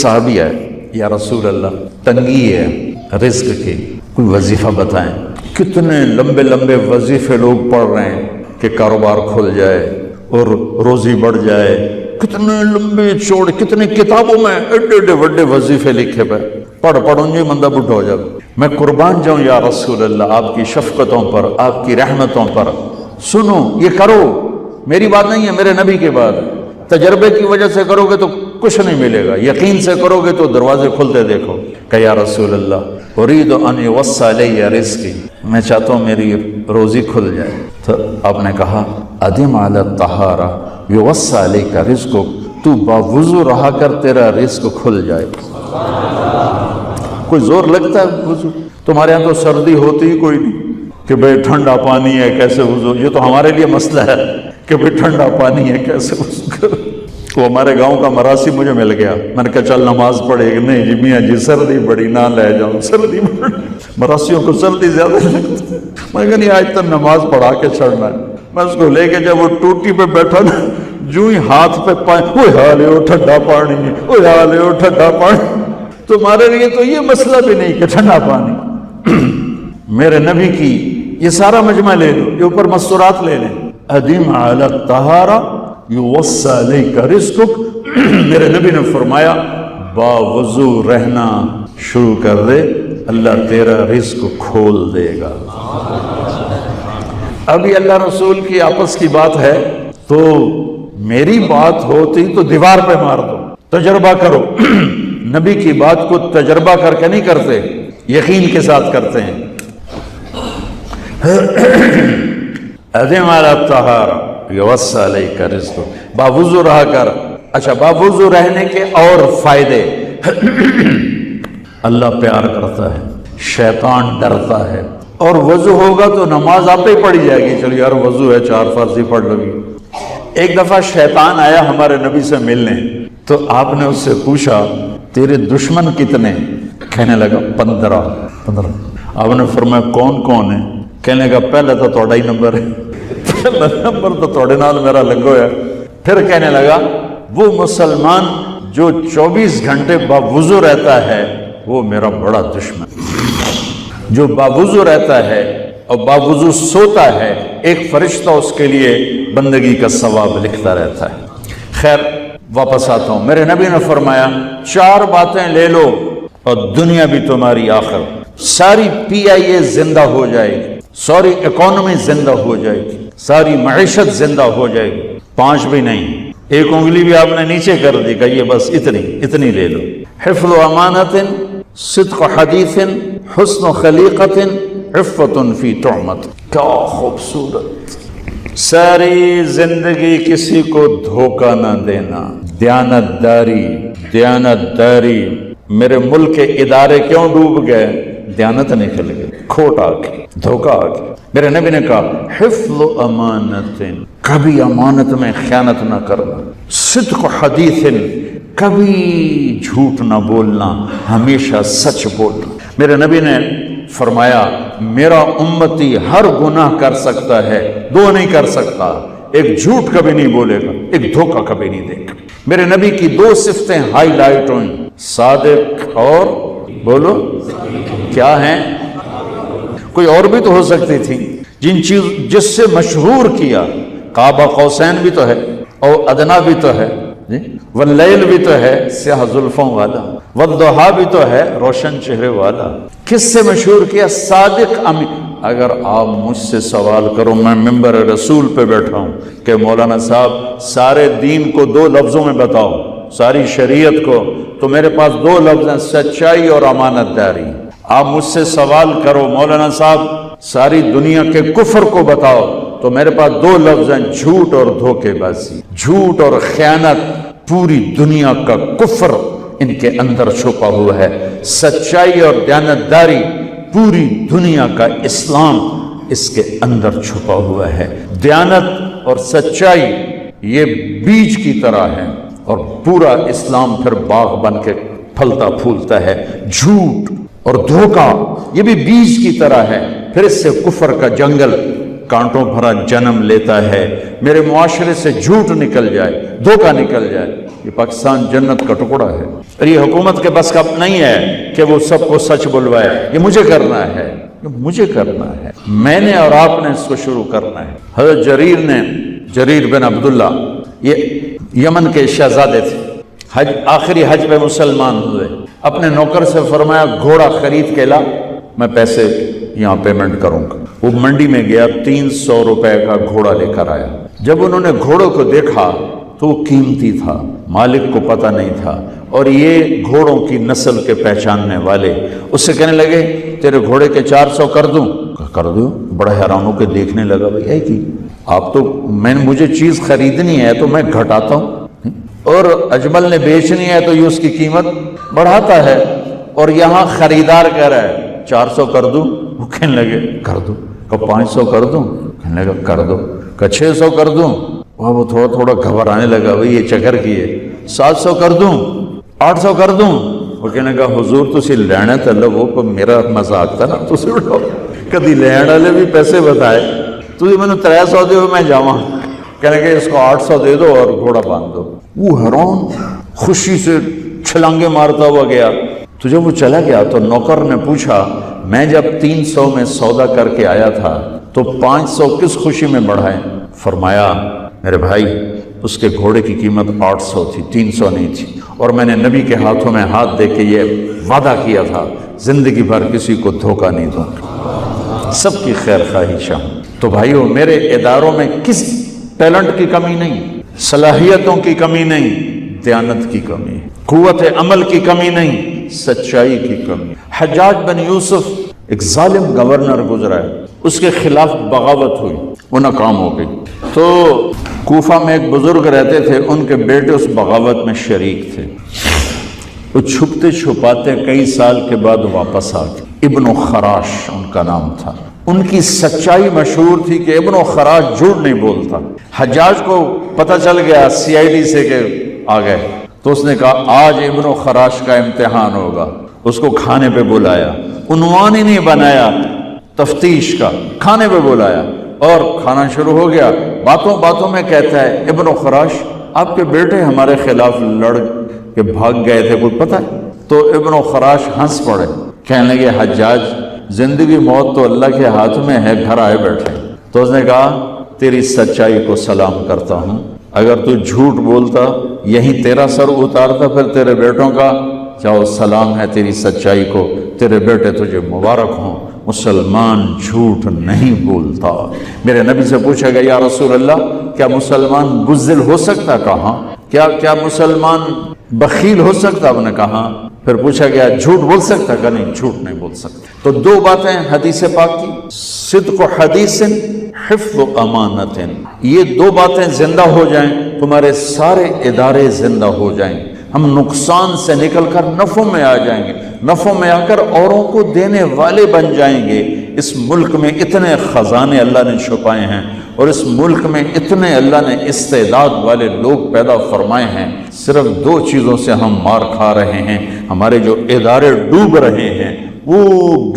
صحابی آئے، یا رسول اللہ تنگی ہے رزق کی، کوئی وظیفہ بتائیں۔ کتنے لمبے لمبے وظیفے لوگ پڑھ رہے ہیں کہ کاروبار کھل جائے اور روزی بڑھ جائے، کتنے لمبے چوڑے، کتنے کتابوں میں ایڈے ایڈے بڑے وظیفے لکھے پہ، پڑھوں گے مندہ بڈھا ہو جائے۔ میں قربان جاؤں یا رسول اللہ آپ کی شفقتوں پر، آپ کی رحمتوں پر، سنو یہ کرو، میری بات نہیں ہے، میرے نبی کی بات ہے۔ تجربے کی وجہ سے کرو گے تو کچھ نہیں ملے گا، یقین سے کرو گے تو دروازے کھلتے دیکھو۔ کہ یا رسول اللہ ارید ان یوسع علی رزقی، میں چاہتا ہوں میری روزی کھل جائے۔ تو آپ نے کہا ادم علی الطہارہ یوسع علیک رزقک، تو باوضو رہا کر تیرا رزق کھل جائے۔ کوئی زور لگتا ہے وضو؟ تمہارے یہاں تو سردی ہوتی ہی کوئی نہیں کہ بھئی ٹھنڈا پانی ہے کیسے وضو، یہ تو ہمارے لیے مسئلہ ہے کہ بھئی ٹھنڈا پانی ہے کیسے وضو کرو۔ وہ ہمارے گاؤں کا مراسی مجھے مل گیا، میں نے کہا چل نماز پڑھے گی، نہیں جی میاں جی سردی بڑی نہ لے جاؤں، سردی بڑی، مراسیوں کو سردی زیادہ لگتی ہے۔ میں کہا نہیں آج تک نماز پڑھا کے چھڑنا ہے۔ میں اس کو لے کے جب وہ ٹوٹی پہ بیٹھا نا، جو ہی ہاتھ پہ پانی، اوہ حالے ہو ٹھنڈا پانی، اوہ حالے ہو ٹھنڈا پانی۔ تمہارے لیے تو یہ مسئلہ بھی نہیں کہ ٹھنڈا پانی۔ میرے نبی کی یہ سارا مجمع لے لو، یہ اوپر مستورات لے لیں، ادم علی الطہارہ یوسع علیک رزقک، میرے نبی نے فرمایا باوضو رہنا شروع کر دے، اللہ تیرا رزق کھول دے گا۔ ابھی اللہ رسول کی آپس کی بات ہے تو میری بات ہوتی تو دیوار پہ مار دو، تجربہ کرو۔ نبی کی بات کو تجربہ کر کے نہیں کرتے، یقین کے ساتھ کرتے ہیں۔ ادم علی الطہارہ یوسع علیک رزقک، باوضو رہا کر۔ اچھا باوضو رہنے کے اور فائدے، اللہ پیار کرتا ہے، شیطان ڈرتا ہے، اور وضو ہوگا تو نماز آپ ہی پڑھی جائے گی، چلو یار وضو ہے 4 فرض ہی پڑھ لو گی۔ ایک دفعہ شیطان آیا ہمارے نبی سے ملنے، تو آپ نے اس سے پوچھا تیرے دشمن کتنے؟ کہنے لگا 15۔ آپ نے فرمایا کون کون ہے؟ کہنے لگا پہلے تو تھوڑا ہی نمبر ہے، پہلا نمبر تو تھوڑے نال میرا لگو ہے۔ پھر کہنے لگا وہ مسلمان جو 24 گھنٹے باوضو رہتا ہے وہ میرا بڑا دشمن، جو باوضو رہتا ہے اور باوضو سوتا ہے، ایک فرشتہ اس کے لیے بندگی کا ثواب لکھتا رہتا ہے۔ خیر واپس آتا ہوں، میرے نبی نے فرمایا 4 باتیں لے لو اور دنیا بھی تمہاری آخر، ساری PIA زندہ ہو جائے گی، ساری اکانومی زندہ ہو جائے گی، ساری معیشت زندہ ہو جائے گی۔ 5 بھی نہیں، ایک انگلی بھی آپ نے نیچے کر دی کہ یہ بس اتنی لے لو۔ حفظ امانت، صدق حدیث، حسن خلیقت، عفت فی طعمت۔ کیا خوبصورت! ساری زندگی کسی کو دھوکہ نہ دینا، دیانت داری۔ میرے ملک کے ادارے کیوں ڈوب گئے؟ دیانت نکل گئی، کھوٹ آ گئی، دھوکہ آ گئی۔ میرے نبی نے کہا حفظ امانت، کبھی امانت میں خیانت نہ کرنا، صدق حدیث، کبھی جھوٹ نہ بولنا، ہمیشہ سچ بولنا۔ میرے نبی نے فرمایا میرا امتی ہر گناہ کر سکتا ہے، 2 نہیں کر سکتا، ایک جھوٹ کبھی نہیں بولے گا، ایک دھوکہ کبھی نہیں دے گا۔ میرے نبی کی 2 صفتیں ہائی لائٹ ہوئیں، صادق اور بولو کیا ہیں؟ کوئی اور بھی تو ہو سکتی تھی، جس سے مشہور کیا، قاب قوسین بھی تو ہے، اور ادنا بھی تو ہے، واللیل بھی تو ہے سیاہ زلفوں والا، والضحیٰ بھی تو ہے روشن چہرے والا۔ کس سے مشہور کیا؟ صادق امین۔ اگر آپ مجھ سے سوال کرو، میں ممبر رسول پہ بیٹھا ہوں کہ مولانا صاحب سارے دین کو 2 لفظوں میں بتاؤ، ساری شریعت کو، تو میرے پاس 2 لفظ ہیں، سچائی اور امانت داری۔ آپ مجھ سے سوال کرو مولانا صاحب ساری دنیا کے کفر کو بتاؤ، تو میرے پاس 2 لفظ ہیں، جھوٹ اور دھوکے بازی۔ جھوٹ اور خیانت، پوری دنیا کا کفر ان کے اندر چھپا ہوا ہے، سچائی اور دیانتداری، پوری دنیا کا اسلام اس کے اندر چھپا ہوا ہے۔ دیانت اور سچائی یہ بیج کی طرح ہے، اور پورا اسلام پھر باغ بن کے پھلتا پھولتا ہے۔ جھوٹ اور دھوکہ یہ بھی بیج کی طرح ہے، پھر اس سے کفر کا جنگل کانٹوں بھرا جنم لیتا ہے، میرے معاشرے سے جھوٹ نکل جائے، دھوکہ نکل جائے، یہ پاکستان جنت کا ٹکڑا ہے۔ اور یہ حکومت کے بس کا نہیں ہے کہ وہ سب کو سچ بلوائے، یہ مجھے کرنا ہے، یہ مجھے کرنا ہے، میں نے اور آپ نے اس کو شروع کرنا ہے۔ حضرت جریر بن عبداللہ یہ یمن کے شہزادے تھے، آخری حج پہ مسلمان ہوئے، اپنے نوکر سے فرمایا گھوڑا خرید کے لا، میں پیسے یہاں پیمنٹ کروں گا۔ وہ منڈی میں گیا، 300 روپے کا گھوڑا لے کر آیا۔ جب انہوں نے گھوڑوں کو دیکھا تو وہ قیمتی تھا، مالک کو پتہ نہیں تھا، اور یہ گھوڑوں کی نسل کے پہچاننے والے اس سے کہنے لگے تیرے گھوڑے کے 400 کر دوں؟ کر دوں۔ بڑا حیران ہو کے دیکھنے لگا، بھائی ہے کی آپ تو مجھے چیز خریدنی ہے تو میں گھٹاتا ہوں، اور اجمل نے بیچنی ہے تو یہ اس کی قیمت بڑھاتا ہے، اور یہاں خریدار کہہ رہا ہے 400 کر دوں؟ وہ کہنے لگے کر دو۔ کہ 500 کر دوں؟ کہنے لگا کر دو۔ کہ 600 کر دوں؟ وہ تھوڑا تھوڑا گھبرانے لگا، بھئی یہ چکر کی ہے۔ 700 کر دوں؟ 800 کر دوں؟ وہ کہنے لگا حضور تسی لینا تے لو، پر میرا مذاق تھا نا، تسی اٹھو کدی لین والے بھی پیسے بتائے، تسی میں نے 300 دیو میں جاواں۔ کہنے لگے اس کو 800 دے دو اور گھوڑا باندھ دو۔ وہ حیران خوشی سے چھلانگے مارتا ہوا گیا۔ تو جب وہ چلا گیا تو نوکر نے پوچھا میں جب 300 میں سودا کر کے آیا تھا تو 500 کس خوشی میں بڑھائے؟ فرمایا میرے بھائی اس کے گھوڑے کی قیمت 800 تھی، 300 نہیں تھی، اور میں نے نبی کے ہاتھوں میں ہاتھ دے کے یہ وعدہ کیا تھا زندگی بھر کسی کو دھوکہ نہیں دوں گا، سب کی خیر خواہشہ ہوں۔ تو بھائیو میرے اداروں میں کس ٹیلنٹ کی کمی نہیں، صلاحیتوں کی کمی نہیں، دیانت کی کمی ہے، قوت عمل کی کمی نہیں، سچائی کی کمی۔ حجاج بن یوسف ایک ظالم گورنر گزرا ہے، اس کے خلاف بغاوت ہوئی، وہ ناکام ہو گئی۔ تو کوفہ میں ایک بزرگ رہتے تھے، ان کے بیٹے اس بغاوت میں شریک تھے، وہ چھپتے چھپاتے کئی سال کے بعد واپس آ گئے۔ ابن خراش ان کا نام تھا۔ ان کی سچائی مشہور تھی کہ ابن خراش جھوٹ نہیں بولتا۔ حجاج کو پتہ چل گیا CID سے کہ آ گئے، تو اس نے کہا آج ابن خراش کا امتحان ہوگا۔ اس کو کھانے پہ بلایا، عنوان ہی نہیں بنایا تفتیش کا، کھانے پہ بلایا اور کھانا شروع ہو گیا۔ باتوں باتوں میں کہتا ہے ابن خراش آپ کے بیٹے ہمارے خلاف لڑ کے بھاگ گئے تھے، کوئی پتہ ہے؟ تو ابن خراش ہنس پڑے، کہنے لگے حجاج زندگی موت تو اللہ کے ہاتھ میں ہے، گھر آئے بیٹھے۔ تو اس نے کہا تیری سچائی کو سلام کرتا ہوں، اگر تو جھوٹ بولتا یہیں تیرا سر اتارتا، پھر تیرے بیٹوں کا جاؤ سلام ہے تیری سچائی کو، تیرے بیٹے تجھے مبارک ہوں، مسلمان جھوٹ نہیں بولتا۔ میرے نبی سے پوچھا گیا یا رسول اللہ کیا مسلمان بزدل ہو سکتا؟ کہا کیا مسلمان بخیل ہو سکتا؟ انہوں نے کہا۔ پھر پوچھا گیا جھوٹ بول سکتا؟ کہ نہیں، جھوٹ نہیں بول سکتا۔ تو دو باتیں حدیث پاک کی، صدق و حدیث، حفظ و امانت، یہ دو باتیں زندہ ہو جائیں تمہارے سارے ادارے زندہ ہو جائیں، ہم نقصان سے نکل کر نفع میں آ جائیں گے، نفع میں آ کر اوروں کو دینے والے بن جائیں گے۔ اس ملک میں اتنے خزانے اللہ نے چھپائے ہیں، اور اس ملک میں اتنے اللہ نے استعداد والے لوگ پیدا فرمائے ہیں، صرف دو چیزوں سے ہم مار کھا رہے ہیں، ہمارے جو ادارے ڈوب رہے ہیں، وہ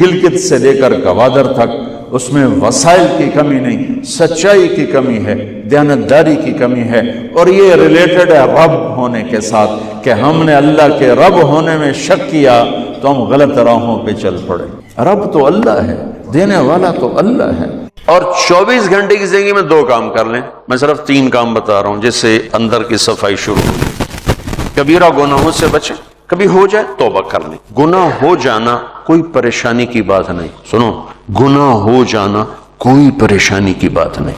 گلگت سے لے کر گوادر تک، اس میں وسائل کی کمی نہیں، سچائی کی کمی ہے، دیانتداری کی کمی ہے، اور یہ ریلیٹڈ ہے رب ہونے کے ساتھ، کہ ہم نے اللہ کے رب ہونے میں شک کیا تو ہم غلط راہوں پہ چل پڑے۔ رب تو اللہ ہے، دینے والا تو اللہ ہے۔ اور 24 گھنٹے کی زندگی میں دو کام کر لیں، میں صرف 3 کام بتا رہا ہوں جس سے اندر کی صفائی شروع ہو۔ کبیرہ گناہوں سے بچیں، کبھی ہو جائے توبہ کر لیں۔ گناہ ہو جانا کوئی پریشانی کی بات نہیں، سنو، گناہ ہو جانا کوئی پریشانی کی بات نہیں،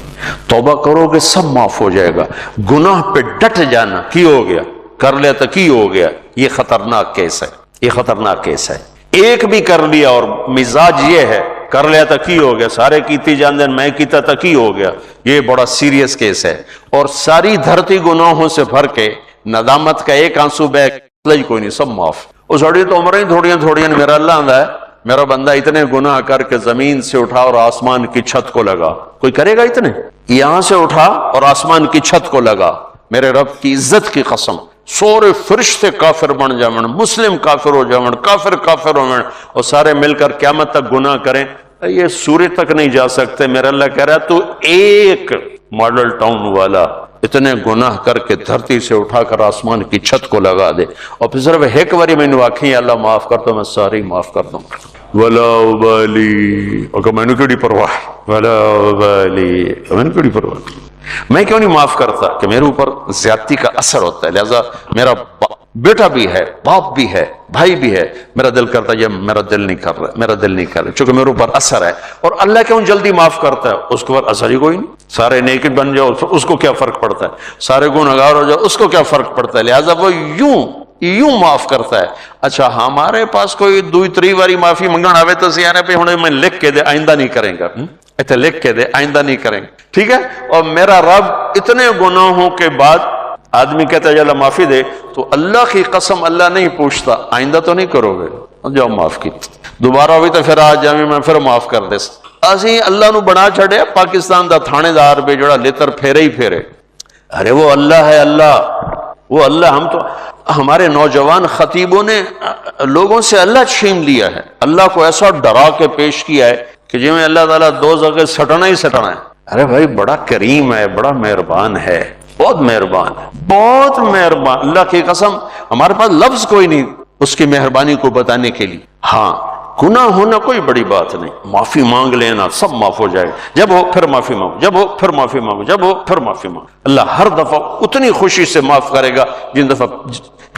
توبہ کرو گے سب معاف ہو جائے گا۔ گناہ پہ ڈٹ جانا، کی ہو گیا کر لیا تو کی ہو گیا، یہ خطرناک کیس ہے، یہ خطرناک کیس ہے۔ ایک بھی کر لیا اور مزاج یہ ہے کر لیا تو کی ہو گیا، سارے کیتی جاندے میں کیتا تو کی ہو گیا، یہ بڑا سیریس کیس ہے۔ اور ساری دھرتی گناہوں سے بھر کے ندامت کا ایک آنسو بہ کوئی نہیں، سب معاف۔ اس اڑی تو عمریں تھوڑیاں میرا اللہ آندہ ہے، میرا بندہ اتنے گناہ کر کے زمین سے اٹھا اور آسمان کی چھت کو لگا، کوئی کرے گا اتنے؟ یہاں سے اٹھا اور آسمان کی چھت کو لگا، میرے رب کی عزت کی قسم، سورے فرشتے کافر بن جاون، مسلم کافر ہو جاون، کافر ہو جاون، اور سارے مل کر قیامت تک گناہ کریں، یہ سورج تک نہیں جا سکتے. میرا اللہ کہہ رہا ہے تو ایک ماڈل ٹاؤن والا اتنے گناہ کر کے دھرتی سے اٹھا کر آسمان کی چھت کو لگا دے اور پھر صرف ایک باری میں نے آکھیں اللہ معاف کر دو، میں ساری معاف کر دوں. ولا ابالی، اور میں نے کیڑی پرواہ، ولا ابالی، میں نے کیڑی پرواہ، میں کیوں نہیں معاف کرتا کہ میرے اوپر زیادتی کا اثر ہوتا ہے. لہذا میرا بیٹا بھی ہے، باپ بھی ہے، بھائی بھی ہے، میرا دل کرتا ہے یہ میرا دل نہیں کر رہا، میرا دل نہیں کر رہا، چونکہ میرے اوپر اثر ہے. اور اللہ کیوں جلدی معاف کرتا ہے؟ اس کے اوپر اثر ہی کوئی نہیں. سارے نیک بن جاؤ اس کو کیا فرق پڑتا ہے، سارے گنہگار ہو جاؤ اس کو کیا فرق پڑتا ہے. لہذا وہ یوں معاف کرتا ہے. اچھا ہمارے پاس کوئی دوئی تری باری معافی منگن آوے تو سیانے پہ ہنے میں لکھ کے دے آئندہ نہیں کریں گا، ایتھے لکھ کے دے آئندہ نہیں کریں گے، ٹھیک ہے. اور میرا رب اتنے گناہوں کے بعد آدمی کہتا ہے اللہ معافی دے تو اللہ کی قسم اللہ نہیں پوچھتا آئندہ تو نہیں کرو گے، جاؤ معاف کی، دوبارہ ہوئی تو پھر آج جامع میں پھر معاف کر دے. اسی اللہ نو بنا چھڑے پاکستان دا تھانے دار پہ جڑا لتر پھیرے ہی پھیرے. ارے وہ اللہ ہے، اللہ وہ اللہ. ہم تو ہمارے نوجوان خطیبوں نے لوگوں سے اللہ چھین لیا ہے، اللہ کو ایسا ڈرا کے پیش کیا ہے کہ جی میں اللہ تعالیٰ دوزخ کے سٹنا ہی سٹنا ہے. ارے بھائی بڑا کریم ہے، بڑا مہربان ہے، بہت مہربان ہے، بہت مہربان. اللہ کی قسم ہمارے پاس لفظ کوئی نہیں اس کی مہربانی کو بتانے کے لیے. ہاں گناہ ہونا کوئی بڑی بات نہیں، معافی مانگ لینا سب معاف ہو جائے گا. جب ہو پھر معافی مانگو، جب ہو پھر معافی مانگو، جب ہو پھر معافی مانگو. اللہ ہر دفعہ اتنی خوشی سے معاف کرے گا جن دفعہ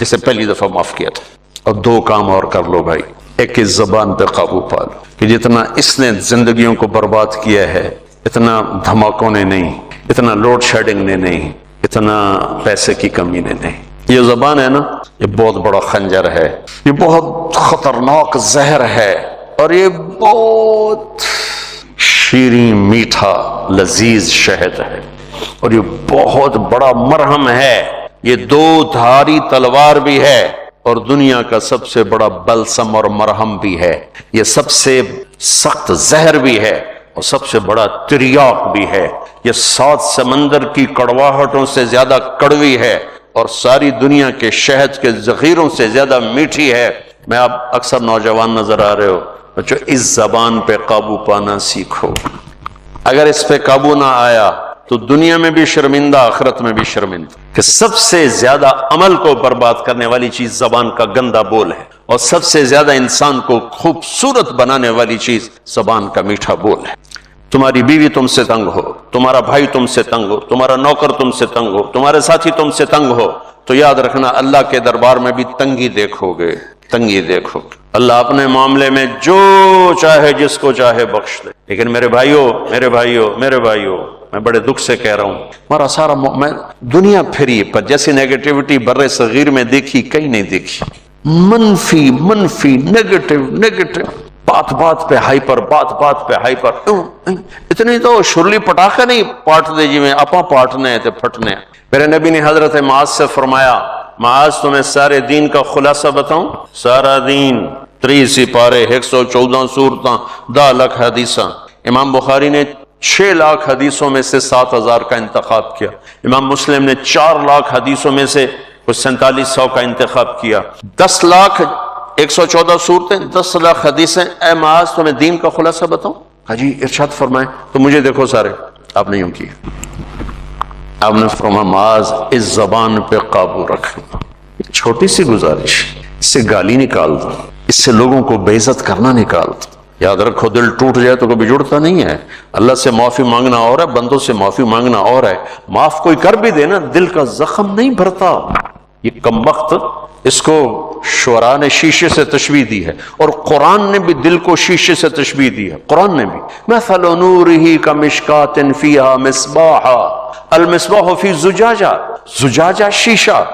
جسے پہلی دفعہ معاف کیا تھا. اور دو کام اور کر لو بھائی. ایک اس زبان پہ قابو پا لو کہ جتنا اس نے زندگیوں کو برباد کیا ہے اتنا دھماکوں نے نہیں، اتنا لوڈ شیڈنگ نے نہیں، اتنا پیسے کی کمی نے نہیں. یہ زبان ہے نا یہ بہت بڑا خنجر ہے، یہ بہت خطرناک زہر ہے، اور یہ بہت شیریں میٹھا لذیذ شہد ہے، اور یہ بہت بڑا مرہم ہے. یہ دو دھاری تلوار بھی ہے اور دنیا کا سب سے بڑا بلسم اور مرہم بھی ہے. یہ سب سے سخت زہر بھی ہے اور سب سے بڑا تریاق بھی ہے. یہ 7 سمندر کی کڑواہٹوں سے زیادہ کڑوی ہے اور ساری دنیا کے شہد کے ذخیروں سے زیادہ میٹھی ہے. میں آپ اکثر نوجوان نظر آ رہے ہو بچوں، اس زبان پہ قابو پانا سیکھو. اگر اس پہ قابو نہ آیا تو دنیا میں بھی شرمندہ، آخرت میں بھی شرمندہ. کہ سب سے زیادہ عمل کو برباد کرنے والی چیز زبان کا گندا بول ہے، اور سب سے زیادہ انسان کو خوبصورت بنانے والی چیز زبان کا میٹھا بول ہے. تمہاری بیوی تم سے تنگ ہو، تمہارا بھائی تم سے تنگ ہو، تمہارا نوکر تم سے تنگ ہو، تمہارے ساتھی تم سے تنگ ہو، تو یاد رکھنا اللہ کے دربار میں بھی تنگی دیکھو گے، تنگی دیکھو. اللہ اپنے معاملے میں جو چاہے جس کو چاہے بخش دے. لیکن میرے بھائیوں میرے بھائیوں میرے بھائیوں، میں بڑے دکھ سے کہہ رہا ہوں ہمارا سارا میں دنیا پھری پر جیسی نیگیٹیوٹی بر صغیر میں دیکھی کہیں نہیں دیکھی. منفی منفی نیگیٹو، بات بات پہ ہائپر، بات بات پہ ہائپر. اتنی تو شرلی پٹاخے نہیں پاٹ دے جی میں اپا پاٹنے تے پھٹنے. میرے نبی نے حضرت معاذ سے فرمایا معاذ تمہیں سارے دین کا خلاصہ بتاؤں؟ سارا دین 30 سپارے، 114 سورتاں، 10 لاکھ حدیثاں. امام بخاری نے 6 لاکھ حدیثوں میں سے 7000 کا انتخاب کیا. امام مسلم نے 4 لاکھ حدیثوں میں سے کچھ 4700 کا انتخاب کیا. 10 لاکھ 114 صورتیں، 10 لاکھ حدیثیں. اے معاذ تمہیں دین کا خلاصہ بتاؤں؟ ہاں جی ارشاد فرمائیں. تو مجھے دیکھو سارے، آپ نے یوں کیا، آپ نے فرمایا معاذ اس زبان پہ قابو رکھنا. چھوٹی سی گزارش، اس سے گالی نکال دو، اس سے لوگوں کو بے عزت کرنا نکال دو. یاد رکھو دل ٹوٹ جائے تو کبھی جڑتا نہیں ہے. اللہ سے معافی مانگنا اور ہے، بندوں سے معافی مانگنا اور ہے. معاف کوئی کر بھی دے نا دل کا زخم نہیں بھرتا. یہ کمبخت، اس کو شعراء نے شیشے سے تشبیہ دی ہے اور قرآن نے بھی دل کو شیشے سے تشبیہ دی ہے. قرآن نے بھی مثل نورہ کمشکات فیہا مصباح المصباح فی زجاجہ، زجاجہ شیشہ،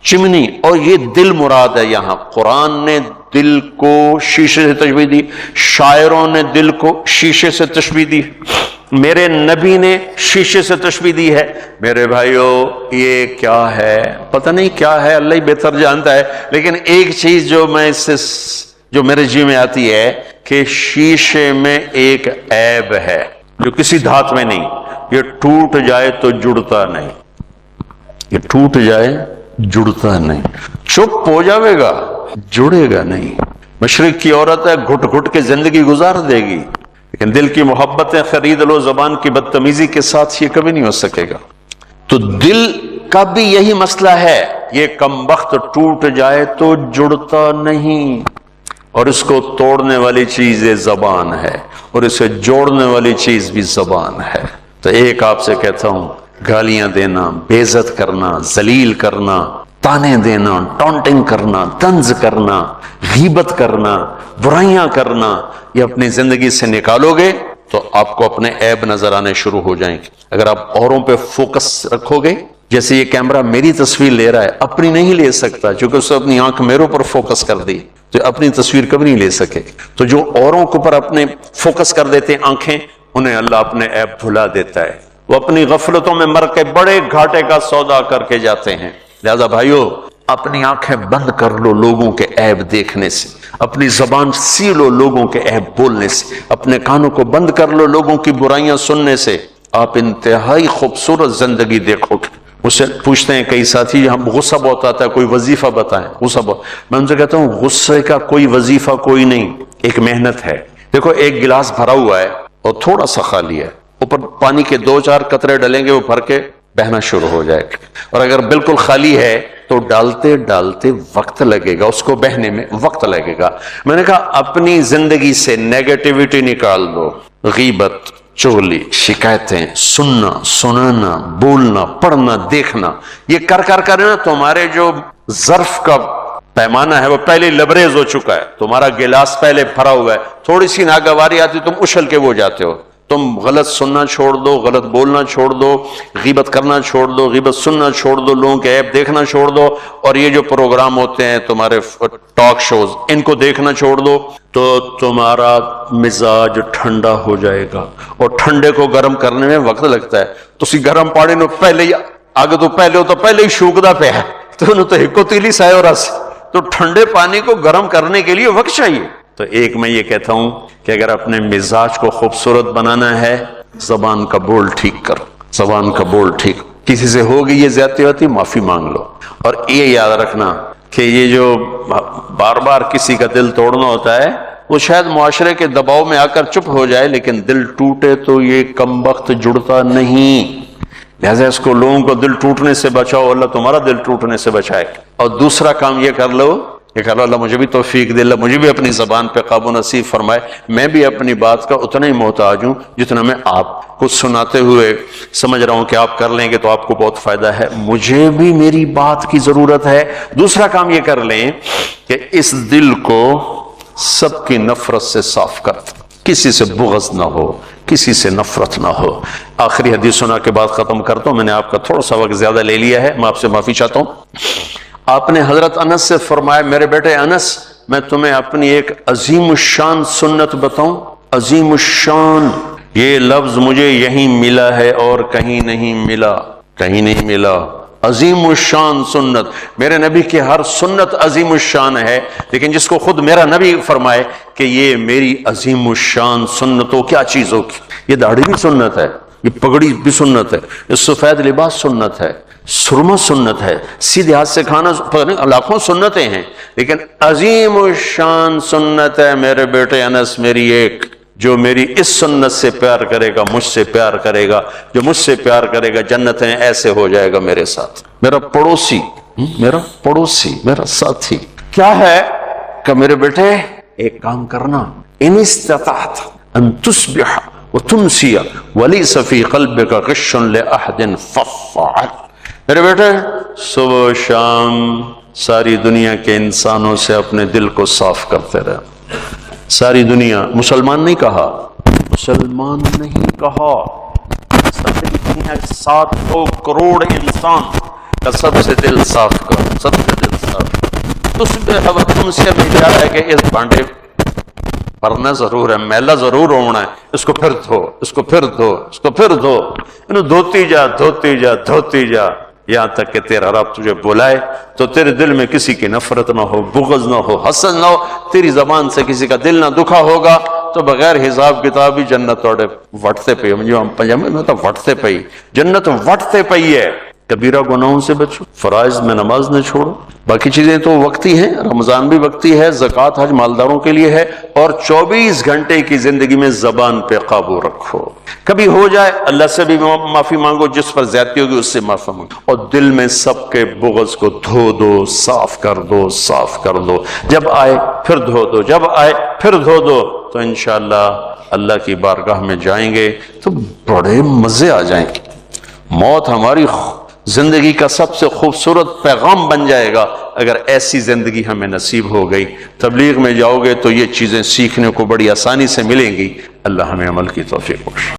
چمنی، اور یہ دل مراد ہے. یہاں قرآن نے دل کو شیشے سے تشبیہ دی، شاعروں نے دل کو شیشے سے تشبیہ دی، میرے نبی نے شیشے سے تشبیہ دی ہے. میرے بھائیو یہ کیا ہے؟ پتہ نہیں کیا ہے، اللہ ہی بہتر جانتا ہے. لیکن ایک چیز جو میں اس سے جو میرے جی میں آتی ہے کہ شیشے میں ایک عیب ہے جو کسی دھات میں نہیں. یہ ٹوٹ جائے تو جڑتا نہیں، یہ ٹوٹ جائے جڑتا نہیں. چپ ہو جاوے گا، جڑے گا نہیں. مشرق کی عورت ہے، گھٹ گھٹ کے زندگی گزار دے گی، لیکن دل کی محبتیں خرید لو زبان کی بدتمیزی کے ساتھ، یہ کبھی نہیں ہو سکے گا۔ تو دل کا بھی یہی مسئلہ ہے، یہ کم وقت ٹوٹ جائے تو جڑتا نہیں، اور اس کو توڑنے والی چیز یہ زبان ہے، اور اسے جوڑنے والی چیز بھی زبان ہے۔ تو ایک آپ سے کہتا ہوں، گالیاں دینا، بے عزت کرنا، ذلیل کرنا، تانے دینا، ٹونٹنگ کرنا، طنز کرنا، غیبت کرنا، برائیاں کرنا، یہ اپنی زندگی سے نکالو گے تو آپ کو اپنے عیب نظر آنے شروع ہو جائیں گے۔ اگر آپ اوروں پہ فوکس رکھو گے، جیسے یہ کیمرہ میری تصویر لے رہا ہے، اپنی نہیں لے سکتا چونکہ اس نے اپنی آنکھ میرے اوپر فوکس کر دی، تو اپنی تصویر کبھی نہیں لے سکے۔ تو جو اوروں کے اوپر اپنے فوکس کر دیتے ہیں آنکھیں، انہیں اللہ اپنے عیب بھلا دیتا ہے، وہ اپنی غفلتوں میں مر کے بڑے گھاٹے کا سودا کر کے جاتے ہیں۔ لہذا بھائیو، اپنی آنکھیں بند کر لو لوگوں کے عیب دیکھنے سے، اپنی زبان سی لو لوگوں کے عیب بولنے سے، اپنے کانوں کو بند کر لو لوگوں کی برائیاں سننے سے، آپ انتہائی خوبصورت زندگی دیکھو گے۔ مجھ سے پوچھتے ہیں کئی ساتھی، ہم غصہ بہت آتا ہے، کوئی وظیفہ بتائیں۔ غصہ بہت، میں ان سے کہتا ہوں غصے کا کوئی وظیفہ کوئی نہیں، ایک محنت ہے۔ دیکھو ایک گلاس بھرا ہوا ہے اور تھوڑا سا خالی ہے، اوپر پانی کے 2-4 قطرے ڈلیں گے، وہ بھر کے بہنا شروع ہو جائے گا، اور اگر بالکل خالی ہے تو ڈالتے ڈالتے وقت لگے گا، اس کو بہنے میں وقت لگے گا۔ میں نے کہا اپنی زندگی سے نیگیٹیوٹی نکال دو، غیبت، چغلی، شکایتیں، سننا، سنانا، بولنا، پڑھنا، دیکھنا، یہ کر نا تمہارے جو ظرف کا پیمانہ ہے وہ پہلے لبریز ہو چکا ہے، تمہارا گلاس پہلے بھرا ہوا ہے، تھوڑی سی ناگواری آتی تم اچھل کے وہ جاتے ہو۔ تم غلط سننا چھوڑ دو، غلط بولنا چھوڑ دو، غیبت کرنا چھوڑ دو، غیبت سننا چھوڑ دو، لوگوں کے عیب دیکھنا چھوڑ دو، اور یہ جو پروگرام ہوتے ہیں تمہارے ٹاک شوز، ان کو دیکھنا چھوڑ دو، تو تمہارا مزاج ٹھنڈا ہو جائے گا۔ اور ٹھنڈے کو گرم کرنے میں وقت لگتا ہے، تو اسی گرم پانی نو پہلے ہی آگے تو پہلے ہو تو پہلے ہی شوکدا پہ ہے، تو انہوں تو ہکو تیلی سائے اور اس، تو ٹھنڈے پانی کو گرم کرنے کے لیے وقت چاہیے۔ تو ایک میں یہ کہتا ہوں کہ اگر اپنے مزاج کو خوبصورت بنانا ہے، زبان کا بول ٹھیک کرو، زبان کا بول ٹھیک، کسی سے ہوگی یہ زیادتی ہوتی معافی مانگ لو، اور یہ یاد رکھنا کہ یہ جو بار بار کسی کا دل توڑنا ہوتا ہے وہ شاید معاشرے کے دباؤ میں آ کر چپ ہو جائے، لیکن دل ٹوٹے تو یہ کم وقت جڑتا نہیں۔ لہذا اس کو لوگوں کو دل ٹوٹنے سے بچاؤ، اللہ تمہارا دل ٹوٹنے سے بچائے۔ اور دوسرا کام یہ کر لو کہ اللہ مجھے بھی توفیق دے، اللہ مجھے بھی اپنی زبان پہ قابو نصیب فرمائے، میں بھی اپنی بات کا اتنا ہی محتاج ہوں جتنا میں آپ کو سناتے ہوئے سمجھ رہا ہوں کہ آپ کر لیں گے تو آپ کو بہت فائدہ ہے، مجھے بھی میری بات کی ضرورت ہے۔ دوسرا کام یہ کر لیں کہ اس دل کو سب کی نفرت سے صاف کر دیں، کسی سے بغض نہ ہو، کسی سے نفرت نہ ہو۔ آخری حدیث سنا کے بعد ختم کرتا ہوں، میں نے آپ کا تھوڑا سا وقت زیادہ لے لیا ہے، میں آپ سے معافی چاہتا ہوں۔ آپ نے حضرت انس سے فرمایا، میرے بیٹے انس، میں تمہیں اپنی ایک عظیم الشان سنت بتاؤں؟ عظیم الشان، یہ لفظ مجھے یہیں ملا ہے اور کہیں نہیں ملا، کہیں نہیں ملا۔ عظیم الشان سنت، میرے نبی کی ہر سنت عظیم الشان ہے، لیکن جس کو خود میرا نبی فرمائے کہ یہ میری عظیم الشان سنت ہو، کیا چیز ہوگی؟ یہ داڑھی بھی سنت ہے، یہ پگڑی بھی سنت ہے، یہ سفید لباس سنت ہے، سرما سنت ہے، سیدھے ہاتھ سے کھانا، لاکھوں سنتیں ہیں، لیکن عظیم الشان سنت ہے میرے بیٹے انس میری ایک، جو میری اس سنت سے پیار کرے گا مجھ سے پیار کرے گا، جو مجھ سے پیار کرے گا جنتیں ایسے ہو جائے گا میرے ساتھ۔ میرا پڑوسی، میرا ساتھی کیا ہے کہ میرے بیٹے ایک کام کرنا، ان استطعت ان تصبح وتمسی وليس في قلبك غش لأحد فافعل۔ میرے بیٹے صبح و شام ساری دنیا کے انسانوں سے اپنے دل کو صاف کرتے رہے۔ ساری دنیا، مسلمان نہیں کہا، مسلمان نہیں کہا، 700 کروڑ انسان کا سب سے دل صاف کر، سب سے دل صاف۔ تصبح وتمسی میں کیا ہے کہ اس بانڈے پڑھنا ضرور ہے، میلا ضرور ہونا ہے، اس کو پھر دھو، اس کو پھر دھو، اس کو پھر دھو، انہوں دھوتی جا دھوتی جا دھوتی جا، یہاں تک کہ تیرا رب تجھے بلائے تو تیرے دل میں کسی کی نفرت نہ ہو، بغض نہ ہو، حسد نہ ہو، تیری زبان سے کسی کا دل نہ دکھا ہوگا، تو بغیر حساب کتاب ہی جنت توڑے وٹتے پئی، جو ہم پنجابی میں تو وٹتے پئی، جنت وٹتے پئی ہے۔ کبیرہ گناہوں سے بچو، فرائض میں نماز نہ چھوڑو، باقی چیزیں تو وقتی ہیں، رمضان بھی وقتی ہے، زکوٰۃ حج مالداروں کے لیے ہے، اور 24 گھنٹے کی زندگی میں زبان پہ قابو رکھو، کبھی ہو جائے اللہ سے بھی معافی مانگو، جس پر زیادتی ہوگی اس سے معافی مانگو، اور دل میں سب کے بغض کو دھو دو، صاف کر دو، صاف کر دو، جب آئے پھر دھو دو، جب آئے پھر دھو دو، تو انشاءاللہ اللہ کی بارگاہ میں جائیں گے تو بڑے مزے آ جائیں گے۔ موت ہماری زندگی کا سب سے خوبصورت پیغام بن جائے گا اگر ایسی زندگی ہمیں نصیب ہو گئی۔ تبلیغ میں جاؤ گے تو یہ چیزیں سیکھنے کو بڑی آسانی سے ملیں گی۔ اللہ ہمیں عمل کی توفیق بخشے۔